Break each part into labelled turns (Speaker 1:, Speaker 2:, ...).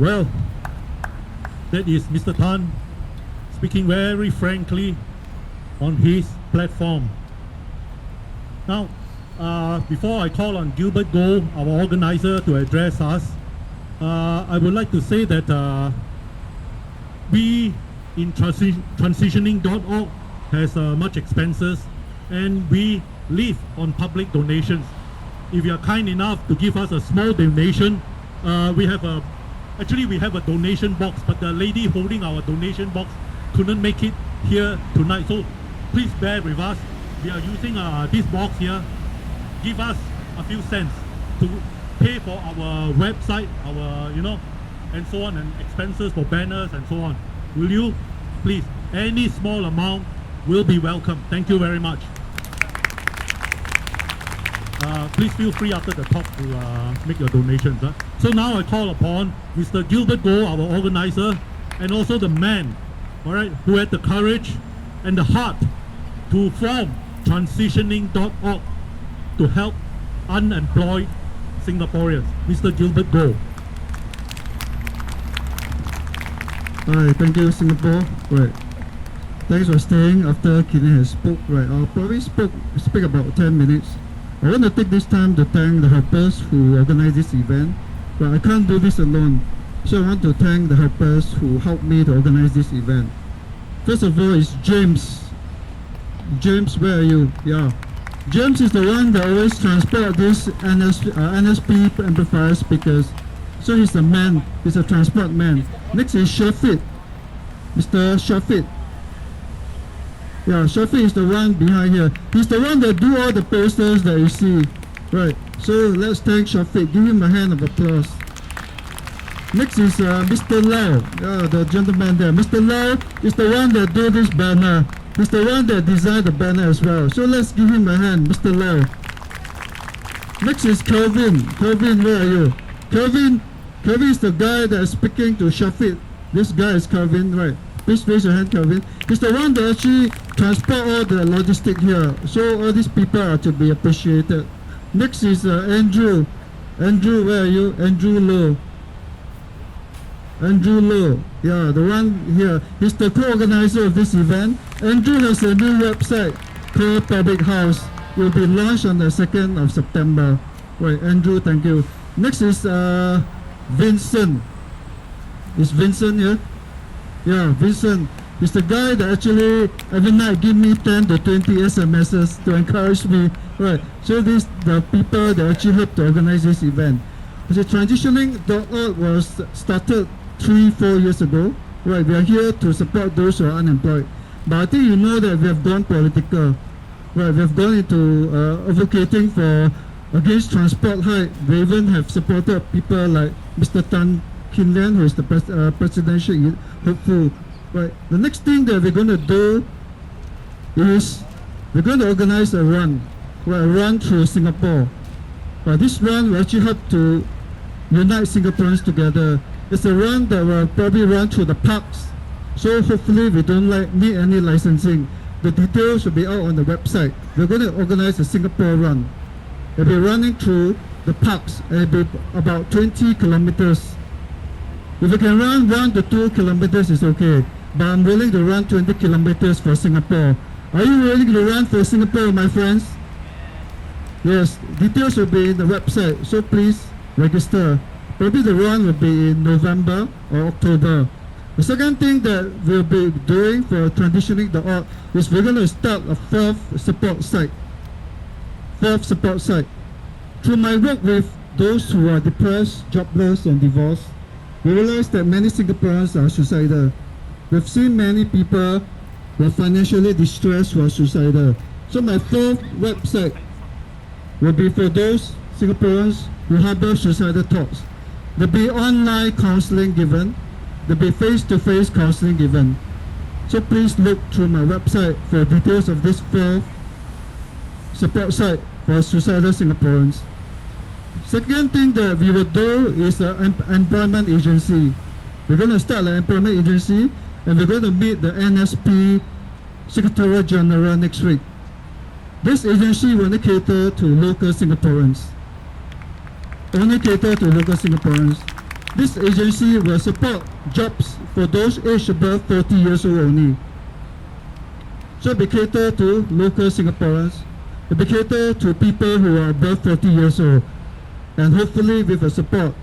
Speaker 1: Well, that is Mr. Tan speaking very frankly on his platform. Now, before I call on Gilbert Goh, our organizer, to address us, I would like to say that we in transitioning.org has much expenses, and we live on public donations. If you are kind enough to give us a small donation, we have a donation box, but the lady holding our donation box couldn't make it here tonight. So please bear with us. We are using this box here. Give us a few cents to pay for our website, our and so on, and expenses for banners and so on. Will you please? Any small amount will be welcome. Thank you very much. Please feel free after the talk to make your donations. So now I call upon Mr. Gilbert Goh, our organizer, and also the man, all right, who had the courage and the heart to form transitioning.org to help unemployed Singaporeans. Mr. Gilbert Goh.
Speaker 2: Alright, thank you, Singapore. Right. Thanks for staying after Kilian has spoke. Right, I'll probably speak about 10 minutes. I want to take this time to thank the helpers who organized this event, but I can't do this alone. So I want to thank the helpers who helped me to organize this event. First of all is James. James, where are you? Yeah. James is the one that always transport these NSP amplifier speakers. So he's the man, he's a transport man. Next is Shafit, Mr. Shafit. Yeah, Shafit is the one behind here. He's the one that do all the posters that you see. Right, so let's thank Shafit. Give him a hand of applause. Next is Mr. Lau, the gentleman there. Mr. Lau is the one that do this banner. He's the one that designed the banner as well. So let's give him a hand, Mr. Lau. Next is Kelvin. Kelvin, where are you? Kelvin is the guy that is speaking to Shafit. This guy is Kelvin, right? Please raise your hand, Kelvin. He's the one that actually transport all the logistics here. So all these people are to be appreciated. Next is Andrew. Andrew, where are you? Andrew Low. Andrew Low, yeah, the one here. He's the co-organizer of this event. Andrew has a new website called Public House. It will be launched on the 2nd of September. Right, Andrew, thank you. Next is Vincent. Is Vincent here? Yeah, Vincent. He's the guy that actually every night give me 10 to 20 SMSs to encourage me. Right, so these the people that actually helped to organize this event. The transitioning.org was started 3-4 years ago. Right, we are here to support those who are unemployed. But I think you know that we have gone political. Right, we have gone into advocating for against transport hike. We even have supported people like Mr. Tan Kilian, who is the presidential hopeful. Right, the next thing that we're going to do is we're going to organize a run. Right, a run through Singapore. This run will actually help to unite Singaporeans together. It's a run that will probably run through the parks. So hopefully we don't need any licensing. The details will be out on the website. We're going to organize a Singapore run. We'll be running through the parks, and it'll be about 20 kilometers. If we can run 1 to 2 kilometers, it's okay. But I'm willing to run 20 kilometers for Singapore. Are you willing to run for Singapore, my friends? Yes, details will be in the website, so please register. Probably the run will be in November or October. The second thing that we'll be doing for transitioning.org is we're going to start a fourth support site. Through my work with those who are depressed, jobless, and divorced, we realize that many Singaporeans are suicidal. We've seen many people who are financially distressed who are suicidal. So my fourth website will be for those Singaporeans who harbor suicidal thoughts. There'll be online counseling given. There'll be face-to-face counseling given. So please look through my website for details of this fourth support site for suicidal Singaporeans. Second thing that we will do is an employment agency. We're going to start an employment agency, and we're going to meet the NSP Secretary General next week. This agency will only cater to local Singaporeans. this agency will support jobs for those aged above 40 years old only. So it cater to local Singaporeans, it cater to people who are above 40 years old, and hopefully with the support,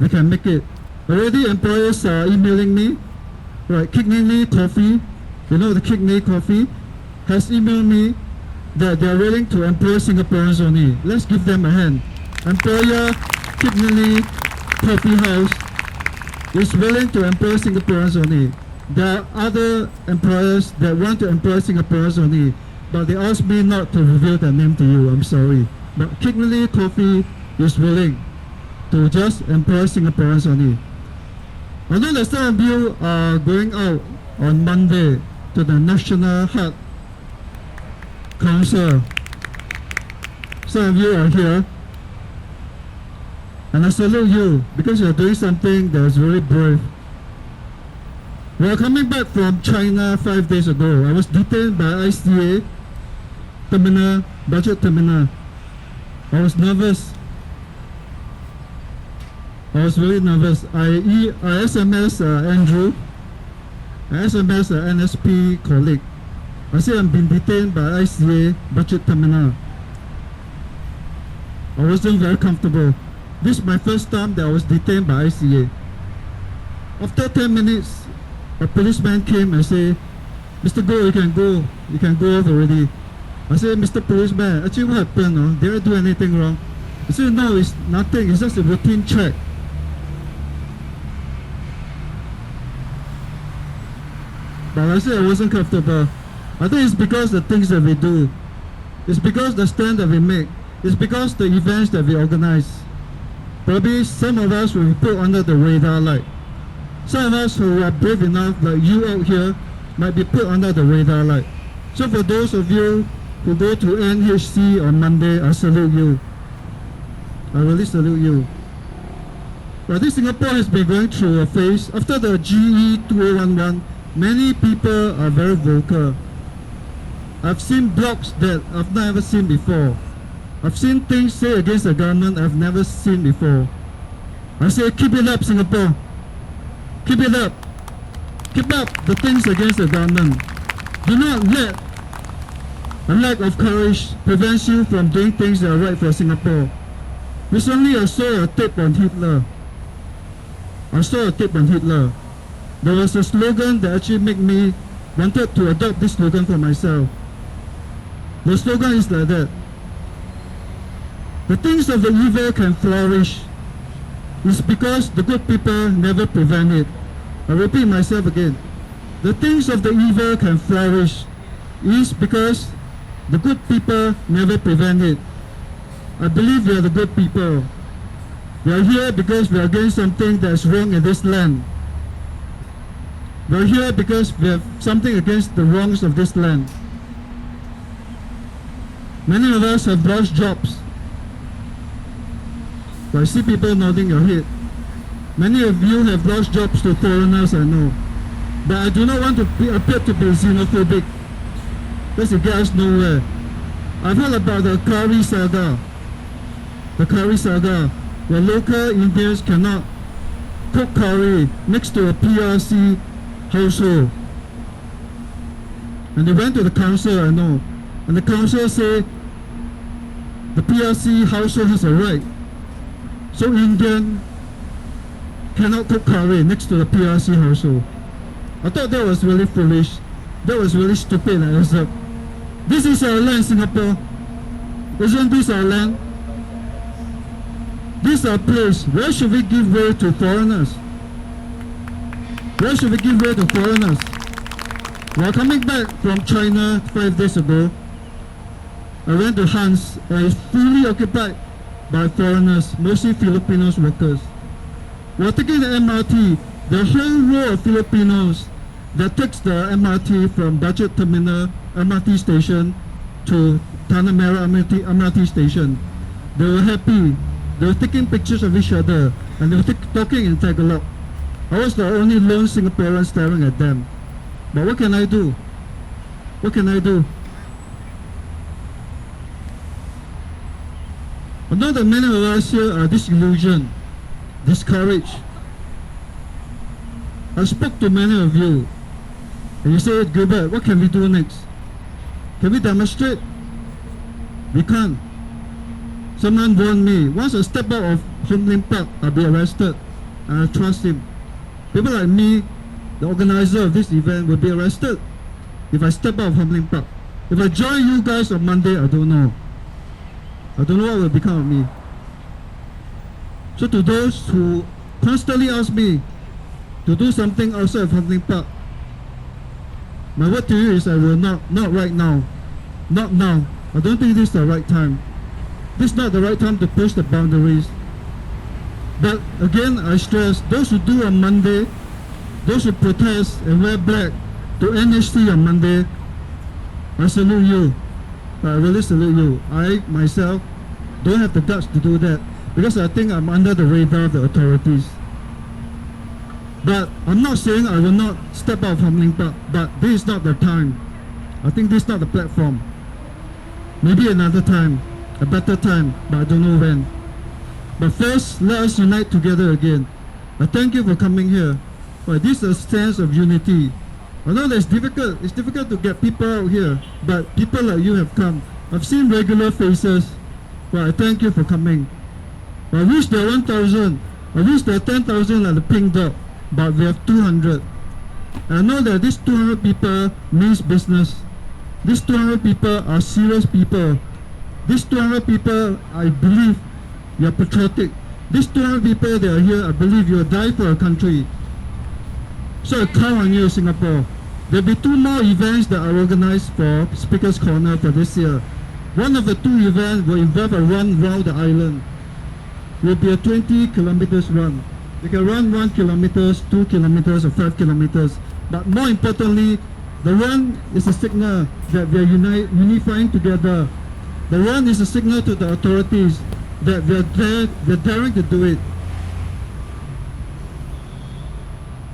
Speaker 2: we can make it. Already employers are emailing me, right? Kidney Coffee, you know the Kidney Coffee, has emailed me that they are willing to employ Singaporeans only. Let's give them a hand. Employer Kidney Coffee House is willing to employ Singaporeans only. There are other employers that want to employ Singaporeans only, but they asked me not to reveal their name to you. I'm sorry. But Kidney Coffee is willing to just employ Singaporeans only. I know that some of you are going out on Monday to the National Heart Council. Some of you are here, and I salute you because you are doing something that is very brave. We are coming back from China 5 days ago. I was detained by ICA terminal, budget terminal. I was nervous. I was really nervous. I SMS Andrew. I SMS NSP colleague. I said I'm being detained by ICA budget terminal. I wasn't very comfortable. This is my first time that I was detained by ICA. After 10 minutes, a policeman came and said, Mr. Goh, you can go. You can go off already. I said, Mr. Policeman, actually what happened? Did I do anything wrong? He said, no, it's nothing. It's just a routine check. But I said I wasn't comfortable. I think it's because the things that we do. It's because the stand that we make. It's because the events that we organize. Probably some of us will be put under the radar light. Some of us who are brave enough, like you out here, might be put under the radar light. So for those of you who go to NHC on Monday, I salute you. I really salute you. But I think Singapore has been going through a phase. After the GE 2011, many people are very vocal. I've seen blogs that I've never seen before. I've seen things said against the government I've never seen before. I say, keep it up, Singapore. Keep it up. Keep up the things against the government. Do not let a lack of courage prevent you from doing things that are right for Singapore. Recently, I saw a tape on Hitler. There was a slogan that actually made me wanted to adopt this slogan for myself. The slogan is like that. The things of the evil can flourish. It's because the good people never prevent it. I repeat myself again. The things of the evil can flourish is because the good people never prevent it. I believe we are the good people. We are here because we are against something that is wrong in this land. We are here because we have something against the wrongs of this land. Many of us have lost jobs. I see people nodding your head. Many of you have lost jobs to foreigners, I know. But I do not want to appear to be xenophobic. That's to get us nowhere. I've heard about the curry saga. The curry saga, where local Indians cannot cook curry next to a PRC household. And they went to the council, I know. And the council said the PRC household has a right. So Indian cannot cook curry next to the PRC household. I thought that was really foolish. That was really stupid. I was like, this is our land, Singapore. Isn't this our land? This is our place. Why should we give way to foreigners? Why should we give way to foreigners? We are coming back from China 5 days ago. I went to Hans and it's fully occupied by foreigners, mostly Filipinos workers. We are taking the MRT. The whole row of Filipinos that takes the MRT from Budget Terminal MRT station to Tanah Merah MRT station. They were happy. They were taking pictures of each other and they were talking in Tagalog. I was the only lone Singaporean staring at them. But what can I do? What can I do? I know that many of us here are disillusioned discouraged. I spoke to many of you, and you said, Gilbert, what can we do next? Can we demonstrate? We can't. Someone warned me, once I step out of Hong Lim Park, I'll be arrested, and I trust him. People like me, the organizer of this event, will be arrested if I step out of Hong Lim Park. If I join you guys on Monday, I don't know. I don't know what will become of me. So to those who constantly ask me to do something outside of Hong Lim Park, my word to you is I will not right now. Not now. I don't think this is the right time. This is not the right time to push the boundaries. But again, I stress, those who do on Monday, those who protest and wear black to NHC on Monday, I salute you. I really salute you. I, myself, don't have the guts to do that because I think I'm under the radar of the authorities. But I'm not saying I will not step out of Hong Lim Park, but this is not the time. I think this is not the platform. Maybe another time, a better time, but I don't know when. But first, let us unite together again. I thank you for coming here. Well, this is a sense of unity. I know that it's difficult to get people out here, but people like you have come. I've seen regular faces. Well, I thank you for coming. I wish there were 1,000. I wish there were 10,000 like the pink dot, but we have 200. And I know that these 200 people means business. These 200 people are serious people. These 200 people, I believe, you are patriotic. These 200 people that are here, I believe you will die for our country. So I count on you, Singapore. There will be 2 more events that are organized for Speaker's Corner for this year. One of the 2 events will involve a run around the island. It will be a 20 kilometers run. You can run 1 kilometers, 2 kilometers, or 5 kilometers. But more importantly, the run is a signal that we are unifying together. The run is a signal to the authorities that we're daring to do it.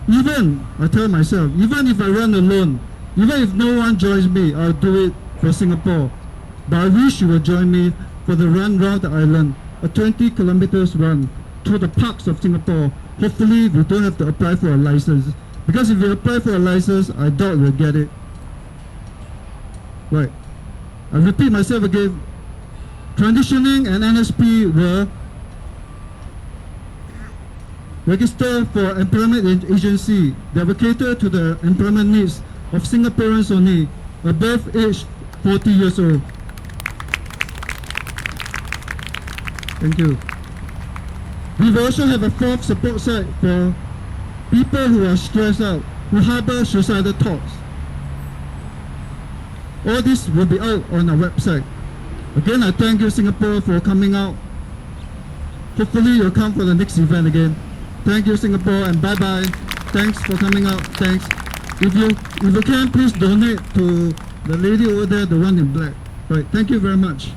Speaker 2: Even, I tell myself, even if I run alone, even if no one joins me, I'll do it for Singapore. But I wish you will join me for the run round the island, a 20 kilometers run through the parks of Singapore. Hopefully, we don't have to apply for a license. Because if we apply for a license, I doubt we'll get it. Right. I repeat myself again. Transitioning and NSP will register for employment agency that will cater to the employment needs of Singaporeans only above age 40 years old. Thank you. We will also have a 4th support site for people who are stressed out, who harbor suicidal thoughts. All this will be out on our website. Again, I thank you, Singapore, for coming out. Hopefully, you'll come for the next event again. Thank you, Singapore, and bye-bye. Thanks for coming out. Thanks. If you can, please donate to the lady over there, the one in black. Right. Thank you very much.